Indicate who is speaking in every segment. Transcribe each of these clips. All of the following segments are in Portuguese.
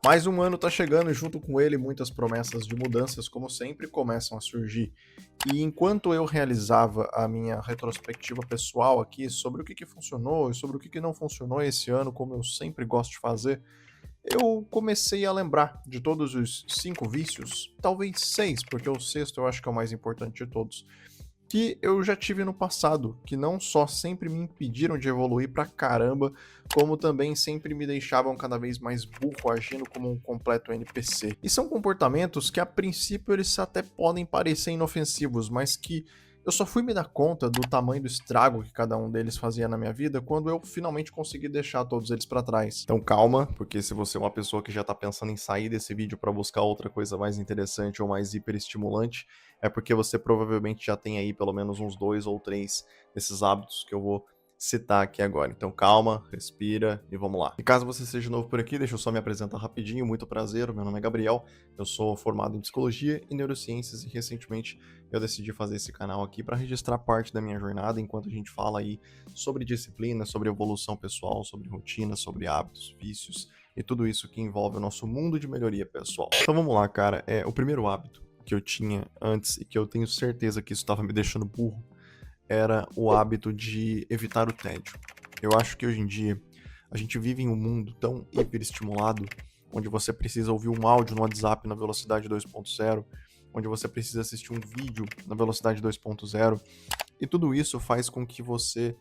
Speaker 1: Mais um ano tá chegando e junto com ele muitas promessas de mudanças, como sempre, começam a surgir. E enquanto eu realizava a minha retrospectiva pessoal aqui sobre o que funcionou e sobre o que não funcionou esse ano, como eu sempre gosto de fazer, eu comecei a lembrar de todos os 5 vícios, talvez 6, porque o sexto eu acho que é o mais importante de todos, que eu já tive no passado, que não só sempre me impediram de evoluir pra caramba, como também sempre me deixavam cada vez mais burro, agindo como um completo NPC. E são comportamentos que a princípio eles até podem parecer inofensivos, mas que eu só fui me dar conta do tamanho do estrago que cada um deles fazia na minha vida quando eu finalmente consegui deixar todos eles pra trás. Então calma, porque se você é uma pessoa que já tá pensando em sair desse vídeo pra buscar outra coisa mais interessante ou mais hiperestimulante, é porque você provavelmente já tem aí pelo menos uns 2 ou 3 desses hábitos que eu vou citar aqui agora. Então calma, respira e vamos lá. E caso você seja novo por aqui, deixa eu só me apresentar rapidinho. Muito prazer, meu nome é Gabriel, eu sou formado em Psicologia e Neurociências e recentemente eu decidi fazer esse canal aqui para registrar parte da minha jornada enquanto a gente fala aí sobre disciplina, sobre evolução pessoal, sobre rotina, sobre hábitos, vícios e tudo isso que envolve o nosso mundo de melhoria pessoal. Então vamos lá, cara. O primeiro hábito que eu tinha antes e que eu tenho certeza que isso estava me deixando burro era o hábito de evitar o tédio. Eu acho que hoje em dia a gente vive em um mundo tão hiperestimulado, onde você precisa ouvir um áudio no WhatsApp na velocidade 2.0, onde você precisa assistir um vídeo na velocidade 2.0, e tudo isso faz com que você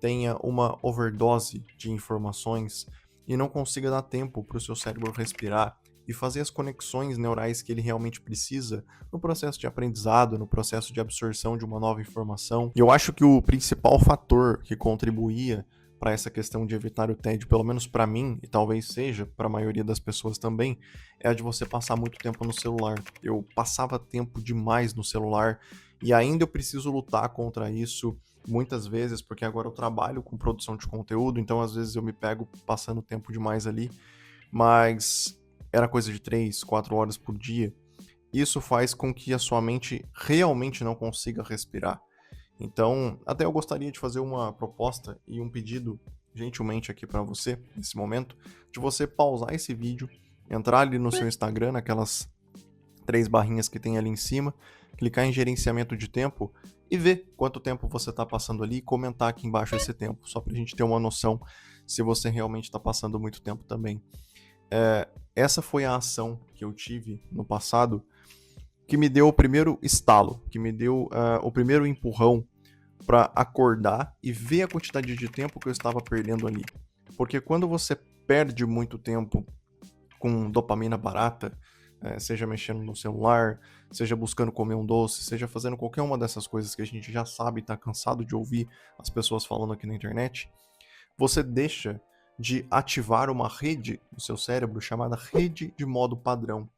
Speaker 1: tenha uma overdose de informações e não consiga dar tempo para o seu cérebro respirar e fazer as conexões neurais que ele realmente precisa no processo de aprendizado, no processo de absorção de uma nova informação. E eu acho que o principal fator que contribuía para essa questão de evitar o tédio, pelo menos para mim, e talvez seja para a maioria das pessoas também, é a de você passar muito tempo no celular. Eu passava tempo demais no celular e ainda eu preciso lutar contra isso muitas vezes, porque agora eu trabalho com produção de conteúdo, então às vezes eu me pego passando tempo demais ali, mas era coisa de 3, 4 horas por dia. Isso faz com que a sua mente realmente não consiga respirar. Então, até eu gostaria de fazer uma proposta e um pedido gentilmente aqui para você, nesse momento, de você pausar esse vídeo, entrar ali no seu Instagram, naquelas 3 barrinhas que tem ali em cima, clicar em gerenciamento de tempo e ver quanto tempo você está passando ali e comentar aqui embaixo esse tempo, só para a gente ter uma noção se você realmente está passando muito tempo também. Essa foi a ação que eu tive no passado que me deu o primeiro estalo, que me deu o primeiro empurrão para acordar e ver a quantidade de tempo que eu estava perdendo ali. Porque quando você perde muito tempo com dopamina barata, seja mexendo no celular, seja buscando comer um doce, seja fazendo qualquer uma dessas coisas que a gente já sabe e está cansado de ouvir as pessoas falando aqui na internet, você deixa de ativar uma rede no seu cérebro chamada rede de modo padrão,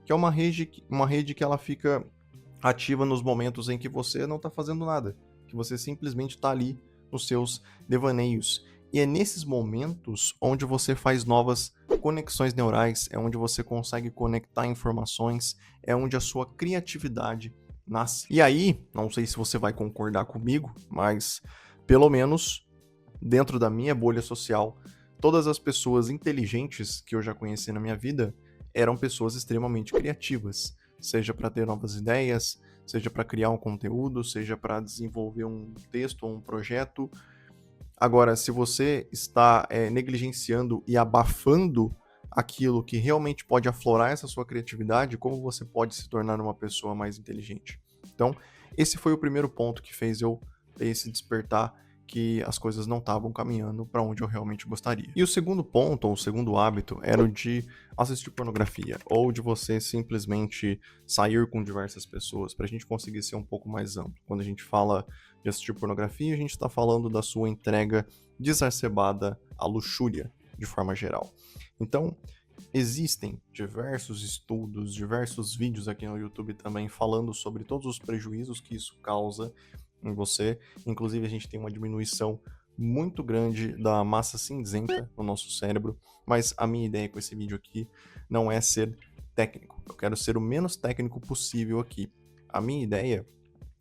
Speaker 1: que é uma rede que ela fica ativa nos momentos em que você não está fazendo nada, que você simplesmente está ali nos seus devaneios. E é nesses momentos onde você faz novas conexões neurais, é onde você consegue conectar informações, é onde a sua criatividade nasce. E aí, não sei se você vai concordar comigo, mas pelo menos dentro da minha bolha social, todas as pessoas inteligentes que eu já conheci na minha vida eram pessoas extremamente criativas, seja para ter novas ideias, seja para criar um conteúdo, seja para desenvolver um texto ou um projeto. Agora, se você está negligenciando e abafando aquilo que realmente pode aflorar essa sua criatividade, como você pode se tornar uma pessoa mais inteligente? Então, esse foi o primeiro ponto que fez eu ter esse despertar que as coisas não estavam caminhando para onde eu realmente gostaria. E o segundo ponto, ou o segundo hábito, era o de assistir pornografia, ou de você simplesmente sair com diversas pessoas, para a gente conseguir ser um pouco mais amplo. Quando a gente fala de assistir pornografia, a gente está falando da sua entrega exacerbada à luxúria, de forma geral. Então, existem diversos estudos, diversos vídeos aqui no YouTube também falando sobre todos os prejuízos que isso causa em você. Inclusive, a gente tem uma diminuição muito grande da massa cinzenta no nosso cérebro, mas a minha ideia com esse vídeo aqui não é ser técnico. Eu quero ser o menos técnico possível aqui. A minha ideia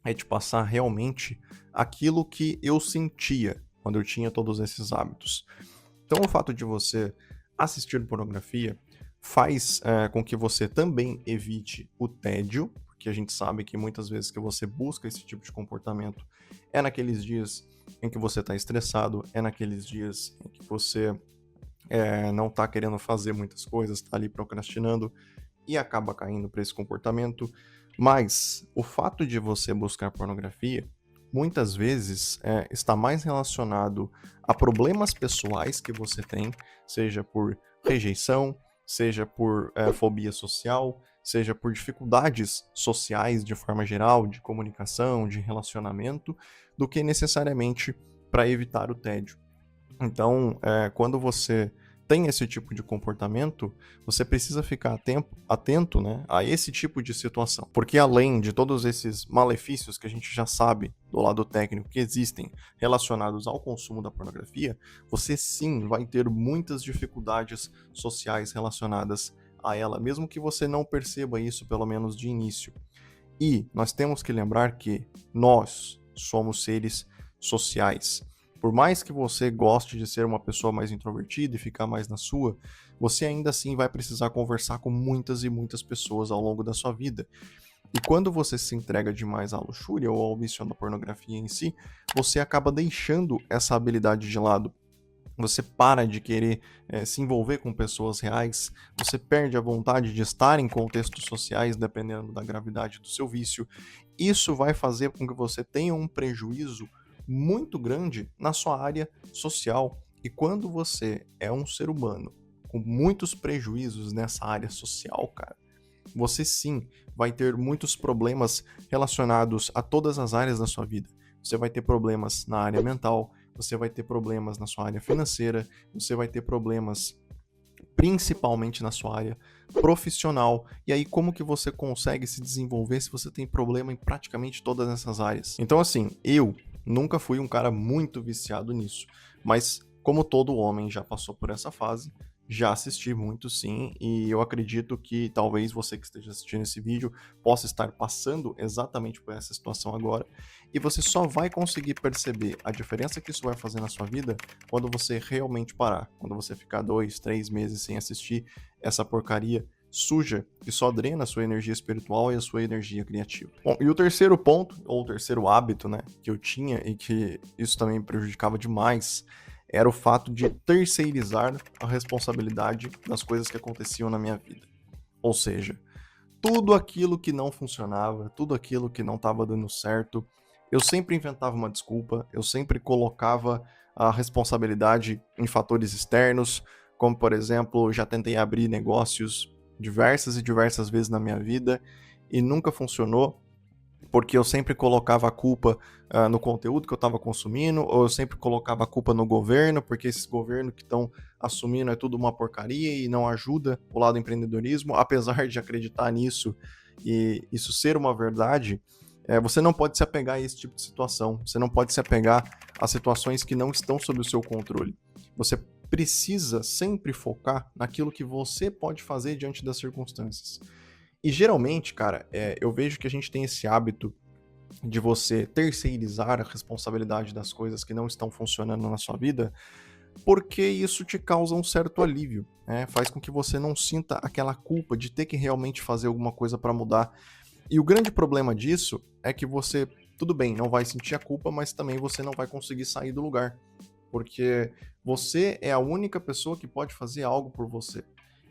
Speaker 1: é te passar realmente aquilo que eu sentia quando eu tinha todos esses hábitos. Então, o fato de você assistir pornografia faz com que você também evite o tédio, porque a gente sabe que muitas vezes que você busca esse tipo de comportamento é naqueles dias em que você está estressado, é naqueles dias em que você não está querendo fazer muitas coisas, está ali procrastinando e acaba caindo para esse comportamento. Mas o fato de você buscar pornografia muitas vezes está mais relacionado a problemas pessoais que você tem, seja por rejeição, seja por fobia social, seja por dificuldades sociais de forma geral, de comunicação, de relacionamento, do que necessariamente para evitar o tédio. Então, quando você tem esse tipo de comportamento, você precisa ficar atento, né, a esse tipo de situação. Porque além de todos esses malefícios que a gente já sabe do lado técnico que existem relacionados ao consumo da pornografia, você sim vai ter muitas dificuldades sociais relacionadas a ela, mesmo que você não perceba isso, pelo menos de início. E nós temos que lembrar que nós somos seres sociais. Por mais que você goste de ser uma pessoa mais introvertida e ficar mais na sua, você ainda assim vai precisar conversar com muitas e muitas pessoas ao longo da sua vida. E quando você se entrega demais à luxúria ou ao vício da pornografia em si, você acaba deixando essa habilidade de lado. Você para de querer se envolver com pessoas reais, você perde a vontade de estar em contextos sociais, dependendo da gravidade do seu vício. Isso vai fazer com que você tenha um prejuízo muito grande na sua área social. E quando você é um ser humano com muitos prejuízos nessa área social, cara, você sim vai ter muitos problemas relacionados a todas as áreas da sua vida. Você vai ter problemas na área mental, você vai ter problemas na sua área financeira, você vai ter problemas principalmente na sua área profissional. E aí, como que você consegue se desenvolver se você tem problema em praticamente todas essas áreas? Então, assim, eu nunca fui um cara muito viciado nisso, mas como todo homem já passou por essa fase, já assisti muito sim, e eu acredito que talvez você que esteja assistindo esse vídeo possa estar passando exatamente por essa situação agora, e você só vai conseguir perceber a diferença que isso vai fazer na sua vida quando você realmente parar, quando você ficar 2, 3 meses sem assistir essa porcaria suja que só drena a sua energia espiritual e a sua energia criativa. Bom, e o terceiro ponto, ou o terceiro hábito, né, que eu tinha e que isso também me prejudicava demais, era o fato de terceirizar a responsabilidade das coisas que aconteciam na minha vida. Ou seja, tudo aquilo que não funcionava, tudo aquilo que não estava dando certo, eu sempre inventava uma desculpa, eu sempre colocava a responsabilidade em fatores externos, como por exemplo, já tentei abrir negócios diversas e diversas vezes na minha vida e nunca funcionou, porque eu sempre colocava a culpa no conteúdo que eu estava consumindo, ou eu sempre colocava a culpa no governo, porque esses governos que estão assumindo é tudo uma porcaria e não ajuda o lado do empreendedorismo, apesar de acreditar nisso e isso ser uma verdade, você não pode se apegar a esse tipo de situação, você não pode se apegar a situações que não estão sob o seu controle. Você precisa sempre focar naquilo que você pode fazer diante das circunstâncias. E geralmente, cara, eu vejo que a gente tem esse hábito de você terceirizar a responsabilidade das coisas que não estão funcionando na sua vida, porque isso te causa um certo alívio, né? Faz com que você não sinta aquela culpa de ter que realmente fazer alguma coisa para mudar. E o grande problema disso é que você, tudo bem, não vai sentir a culpa, mas também você não vai conseguir sair do lugar, porque você é a única pessoa que pode fazer algo por você.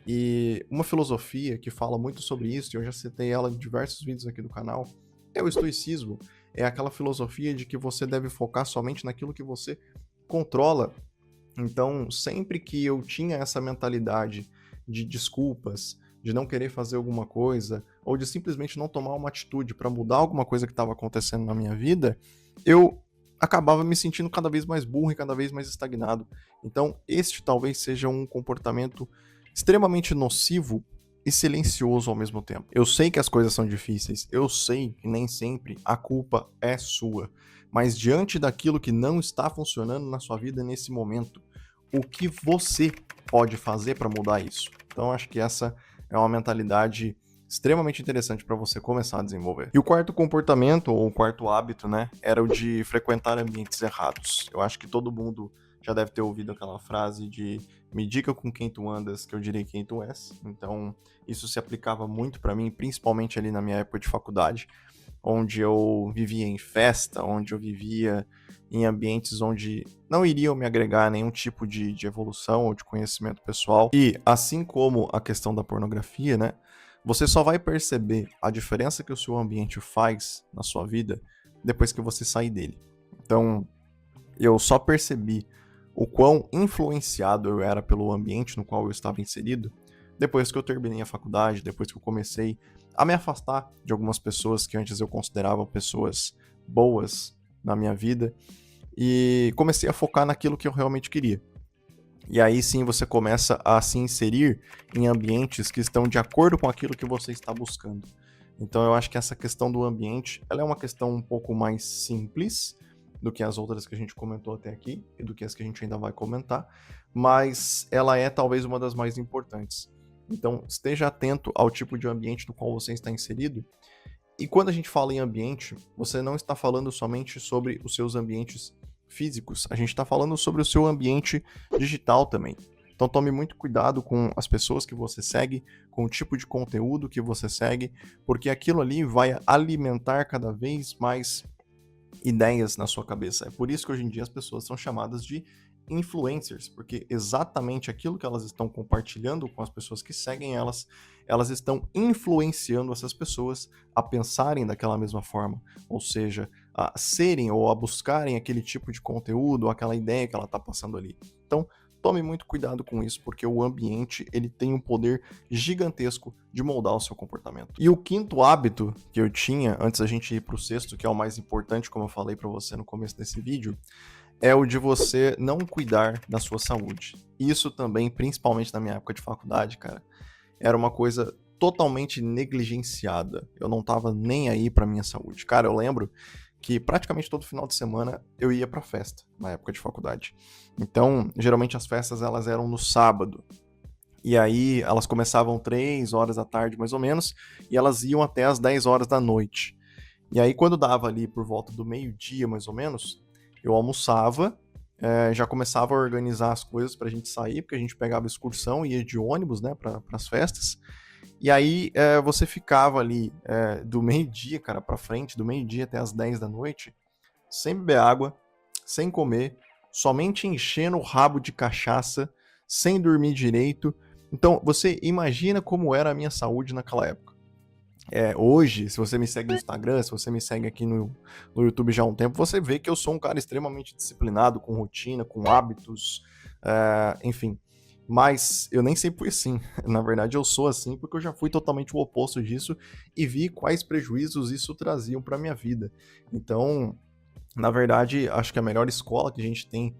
Speaker 1: E uma filosofia que fala muito sobre isso, e eu já citei ela em diversos vídeos aqui do canal, é o estoicismo. É aquela filosofia de que você deve focar somente naquilo que você controla. Então, sempre que eu tinha essa mentalidade de desculpas, de não querer fazer alguma coisa, ou de simplesmente não tomar uma atitude para mudar alguma coisa que estava acontecendo na minha vida, eu acabava me sentindo cada vez mais burro e cada vez mais estagnado. Então, este talvez seja um comportamento extremamente nocivo e silencioso ao mesmo tempo. Eu sei que as coisas são difíceis, eu sei que nem sempre a culpa é sua, mas diante daquilo que não está funcionando na sua vida nesse momento, o que você pode fazer para mudar isso? Então, acho que essa é uma mentalidade extremamente interessante para você começar a desenvolver. E o quarto comportamento, ou o quarto hábito, né, era o de frequentar ambientes errados. Eu acho que todo mundo já deve ter ouvido aquela frase de me diga com quem tu andas, que eu direi quem tu és. Então, isso se aplicava muito para mim, principalmente ali na minha época de faculdade, onde eu vivia em festa, onde eu vivia em ambientes onde não iriam me agregar nenhum tipo de evolução ou de conhecimento pessoal. E, assim como a questão da pornografia, né? Você só vai perceber a diferença que o seu ambiente faz na sua vida depois que você sair dele. Então, eu só percebi o quão influenciado eu era pelo ambiente no qual eu estava inserido depois que eu terminei a faculdade, depois que eu comecei a me afastar de algumas pessoas que antes eu considerava pessoas boas na minha vida e comecei a focar naquilo que eu realmente queria. E aí sim você começa a se inserir em ambientes que estão de acordo com aquilo que você está buscando. Então eu acho que essa questão do ambiente, ela é uma questão um pouco mais simples do que as outras que a gente comentou até aqui e do que as que a gente ainda vai comentar, mas ela é talvez uma das mais importantes. Então esteja atento ao tipo de ambiente no qual você está inserido. E quando a gente fala em ambiente, você não está falando somente sobre os seus ambientes físicos, a gente está falando sobre o seu ambiente digital também. Então tome muito cuidado com as pessoas que você segue, com o tipo de conteúdo que você segue, porque aquilo ali vai alimentar cada vez mais ideias na sua cabeça. É por isso que hoje em dia as pessoas são chamadas de influencers, porque exatamente aquilo que elas estão compartilhando com as pessoas que seguem elas, elas estão influenciando essas pessoas a pensarem daquela mesma forma, ou seja, a serem ou a buscarem aquele tipo de conteúdo, aquela ideia que ela está passando ali. Então, tome muito cuidado com isso, porque o ambiente ele tem um poder gigantesco de moldar o seu comportamento. E o quinto hábito que eu tinha, antes da gente ir para o sexto, que é o mais importante, como eu falei para você no começo desse vídeo, é o de você não cuidar da sua saúde. Isso também, principalmente na minha época de faculdade, cara, era uma coisa totalmente negligenciada. Eu não tava nem aí pra minha saúde. Cara, eu lembro que praticamente todo final de semana eu ia pra festa, na época de faculdade. Então, geralmente as festas elas eram no sábado. E aí elas começavam 3 horas da tarde, mais ou menos, e elas iam até as 10 horas da noite. E aí quando dava ali por volta do meio-dia, mais ou menos, eu almoçava, já começava a organizar as coisas pra gente sair, porque a gente pegava excursão e ia de ônibus, né, para as festas. E aí você ficava ali do meio-dia, cara, pra frente, do meio-dia até as 10 da noite, sem beber água, sem comer, somente enchendo o rabo de cachaça, sem dormir direito. Então, você imagina como era a minha saúde naquela época. Hoje, se você me segue no Instagram, se você me segue aqui no YouTube já há um tempo, você vê que eu sou um cara extremamente disciplinado, com rotina, com hábitos, enfim. Mas eu nem sempre fui assim. Na verdade, eu sou assim porque eu já fui totalmente o oposto disso e vi quais prejuízos isso traziam para minha vida. Então, na verdade, acho que a melhor escola que a gente tem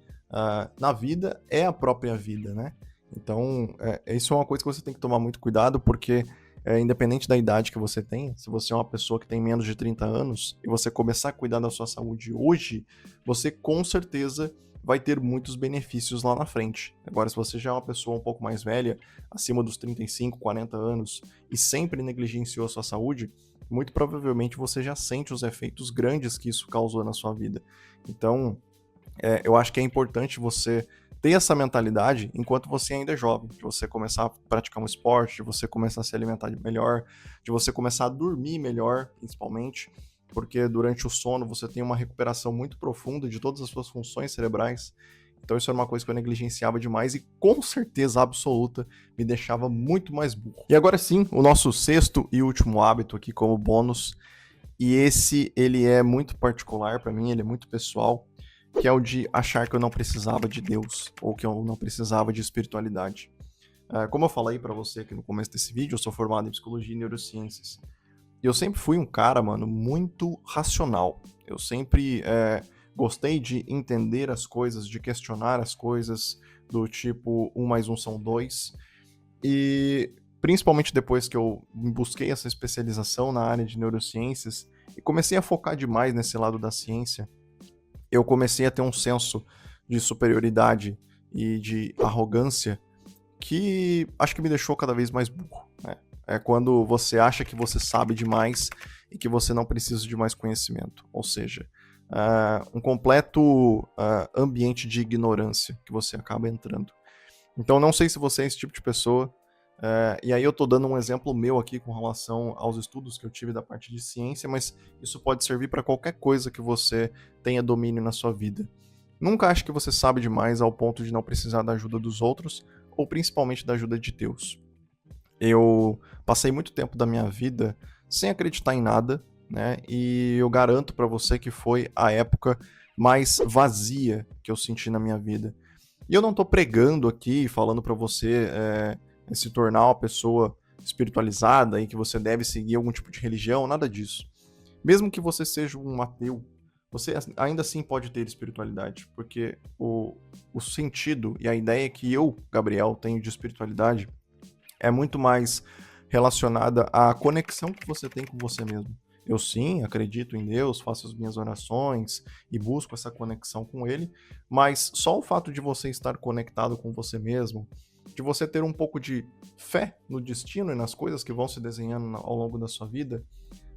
Speaker 1: na vida é a própria vida, né? Então, isso é uma coisa que você tem que tomar muito cuidado, porque independente da idade que você tem, se você é uma pessoa que tem menos de 30 anos e você começar a cuidar da sua saúde hoje, você com certeza vai ter muitos benefícios lá na frente. Agora, se você já é uma pessoa um pouco mais velha, acima dos 35, 40 anos, e sempre negligenciou a sua saúde, muito provavelmente você já sente os efeitos grandes que isso causou na sua vida. Então, eu acho que é importante você ter essa mentalidade enquanto você ainda é jovem, de você começar a praticar um esporte, de você começar a se alimentar melhor, de você começar a dormir melhor, principalmente, porque durante o sono você tem uma recuperação muito profunda de todas as suas funções cerebrais. Então isso era uma coisa que eu negligenciava demais e com certeza absoluta me deixava muito mais burro. E agora sim, o nosso sexto e último hábito aqui como bônus, e esse ele é muito particular para mim, ele é muito pessoal, que é o de achar que eu não precisava de Deus ou que eu não precisava de espiritualidade. Como eu falei para você aqui no começo desse vídeo, eu sou formado em psicologia e neurociências. E eu sempre fui um cara, mano, muito racional. Eu sempre gostei de entender as coisas, de questionar as coisas, do tipo 1 mais 1 são 2. E principalmente depois que eu busquei essa especialização na área de neurociências e comecei a focar demais nesse lado da ciência, eu comecei a ter um senso de superioridade e de arrogância que acho que me deixou cada vez mais burro, né? É quando você acha que você sabe demais e que você não precisa de mais conhecimento. Ou seja, um completo ambiente de ignorância que você acaba entrando. Então, não sei se você é esse tipo de pessoa, e aí eu tô dando um exemplo meu aqui com relação aos estudos que eu tive da parte de ciência, mas isso pode servir para qualquer coisa que você tenha domínio na sua vida. Nunca ache que você sabe demais ao ponto de não precisar da ajuda dos outros, ou principalmente da ajuda de Deus. Eu passei muito tempo da minha vida sem acreditar em nada, né? E eu garanto para você que foi a época mais vazia que eu senti na minha vida. E eu não tô pregando aqui, falando para você se tornar uma pessoa espiritualizada e que você deve seguir algum tipo de religião, nada disso. Mesmo que você seja um ateu, você ainda assim pode ter espiritualidade, porque o sentido e a ideia que eu, Gabriel, tenho de espiritualidade é muito mais relacionada à conexão que você tem com você mesmo. Eu sim, acredito em Deus, faço as minhas orações e busco essa conexão com Ele, mas só o fato de você estar conectado com você mesmo, de você ter um pouco de fé no destino e nas coisas que vão se desenhando ao longo da sua vida,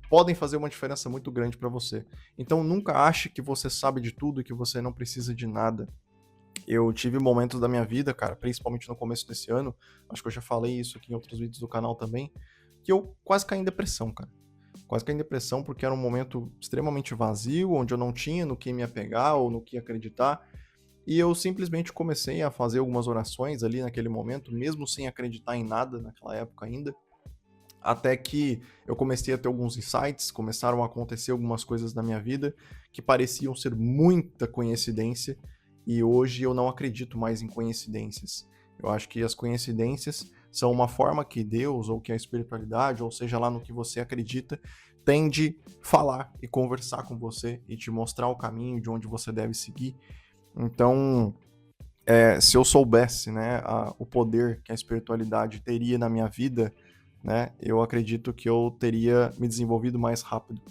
Speaker 1: podem fazer uma diferença muito grande para você. Então nunca ache que você sabe de tudo e que você não precisa de nada. Eu tive momentos da minha vida, cara, principalmente no começo desse ano, acho que eu já falei isso aqui em outros vídeos do canal também, que eu quase caí em depressão, cara. Quase caí em depressão porque era um momento extremamente vazio, onde eu não tinha no que me apegar ou no que acreditar, e eu simplesmente comecei a fazer algumas orações ali naquele momento, mesmo sem acreditar em nada naquela época ainda, até que eu comecei a ter alguns insights, começaram a acontecer algumas coisas na minha vida que pareciam ser muita coincidência, e hoje eu não acredito mais em coincidências. Eu acho que as coincidências são uma forma que Deus, ou que a espiritualidade, ou seja lá no que você acredita, tem de falar e conversar com você e te mostrar o caminho de onde você deve seguir. Então, se eu soubesse, né, o poder que a espiritualidade teria na minha vida, né, eu acredito que eu teria me desenvolvido mais rápido.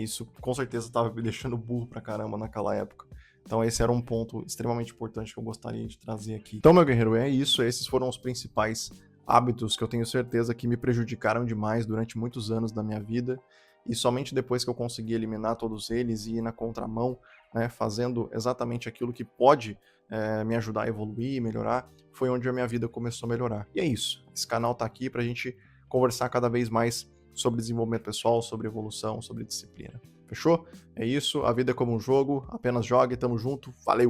Speaker 1: Isso com certeza estava me deixando burro pra caramba naquela época. Então esse era um ponto extremamente importante que eu gostaria de trazer aqui. Então, meu guerreiro, é isso. Esses foram os principais hábitos que eu tenho certeza que me prejudicaram demais durante muitos anos da minha vida. E somente depois que eu consegui eliminar todos eles e ir na contramão, né, fazendo exatamente aquilo que pode me ajudar a evoluir e melhorar, foi onde a minha vida começou a melhorar. E é isso. Esse canal tá aqui pra gente conversar cada vez mais sobre desenvolvimento pessoal, sobre evolução, sobre disciplina. Fechou? É isso, a vida é como um jogo, apenas jogue, tamo junto, valeu!